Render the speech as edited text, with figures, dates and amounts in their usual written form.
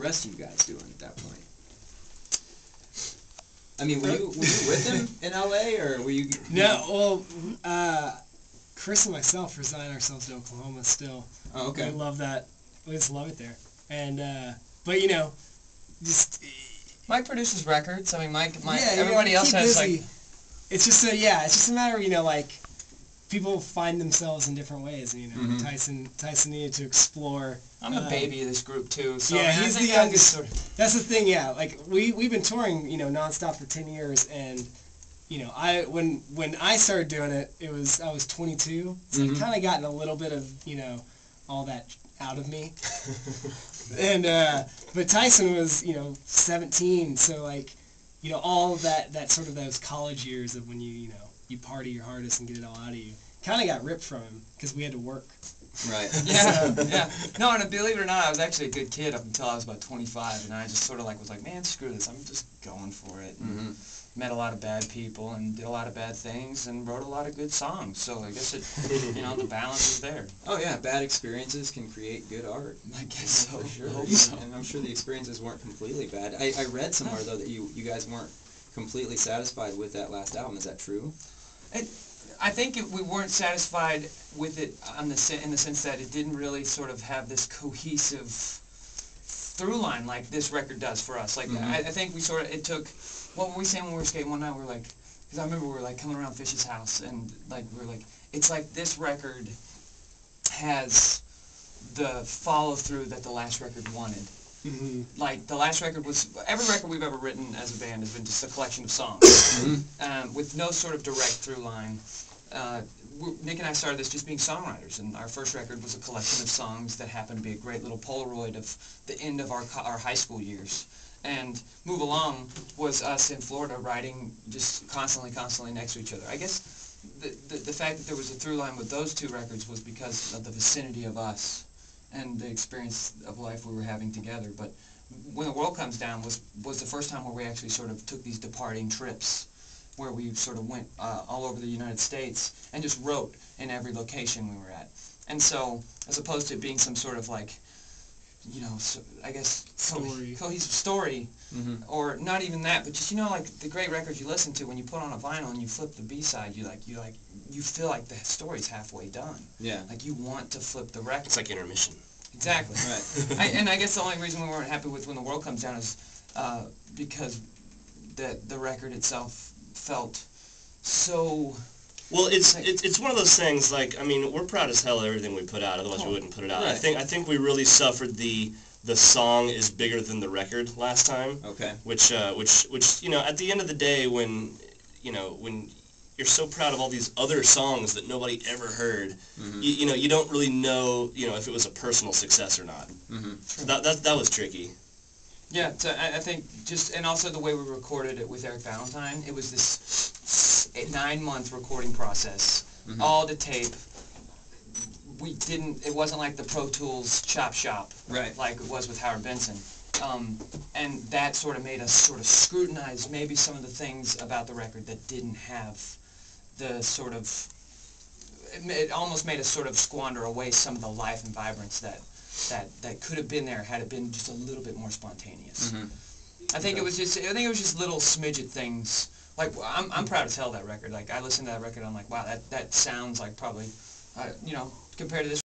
rest of you guys doing at that point? I mean, were you with him in LA, or were you? No, well, Chris and myself resign ourselves to Oklahoma still. Oh, okay. We love that. We just love it there. And but you know, just Mike produces records. I mean, Mike yeah, everybody else has busy. like. It's just it's just a matter of like people find themselves in different ways. And, Tyson needed to explore. I'm the baby of this group too. So yeah, he's the youngest. Sort of, that's the thing. Yeah, like we've been touring, nonstop for 10 years, and when I started doing it, I was 22, so I kind of gotten a little bit of all that out of me. And but Tyson was 17, so like all that sort of those college years of when you party your hardest and get it all out of you kind of got ripped from him because we had to work. Right. Yeah. No, and believe it or not, I was actually a good kid up until I was about 25, and I just sort of was like, man, screw this, I'm just going for it. And met a lot of bad people and did a lot of bad things and wrote a lot of good songs. So I guess the balance is there. Oh yeah, bad experiences can create good art. I guess so. For sure. I hope so. And I'm sure the experiences weren't completely bad. I read somewhere though that you guys weren't completely satisfied with that last album. Is that true? I think we weren't satisfied with it in the sense that it didn't really sort of have this cohesive through line like this record does for us. Like I think it took. What were we saying when we were skating one night? We were like, because I remember we were like coming around Fish's house and like we were like, it's like this record has the follow through that the last record wanted. Like the last record every record we've ever written as a band has been just a collection of songs with no sort of direct through line. Nick and I started this just being songwriters, and our first record was a collection of songs that happened to be a great little Polaroid of the end of our high school years. And Move Along was us in Florida writing just constantly next to each other. I guess the fact that there was a through line with those two records was because of the vicinity of us and the experience of life we were having together. But When the World Comes Down was the first time where we actually sort of took these departing trips, where we sort of went all over the United States and just wrote in every location we were at. And so, as opposed to it being some sort of like, I guess cohesive story, or not even that, but just like the great records you listen to when you put on a vinyl and you flip the B-side, you feel like the story's halfway done. Yeah. Like you want to flip the record. It's like intermission. Exactly. Right. And I guess the only reason we weren't happy with When the World Comes Down is because the record itself felt so. Well, it's one of those things. Like, I mean, we're proud as hell of everything we put out. Otherwise, we wouldn't put it out. Right. I think we really suffered the song is bigger than the record last time. Okay. Which at the end of the day, when you're so proud of all these other songs that nobody ever heard, you don't really know if it was a personal success or not. So that was tricky. Yeah, I think and also the way we recorded it with Eric Valentine, it was this 9-month recording process, all to tape. It wasn't like the Pro Tools chop shop, like it was with Howard Benson. And that sort of made us sort of scrutinize maybe some of the things about the record that didn't have the sort of, it almost made us sort of squander away some of the life and vibrance that could have been there had it been just a little bit more spontaneous. I think it was just little smidget things. Like I'm proud as hell of that record. Like I listened to that record, I'm like, wow, that sounds like probably, compared to this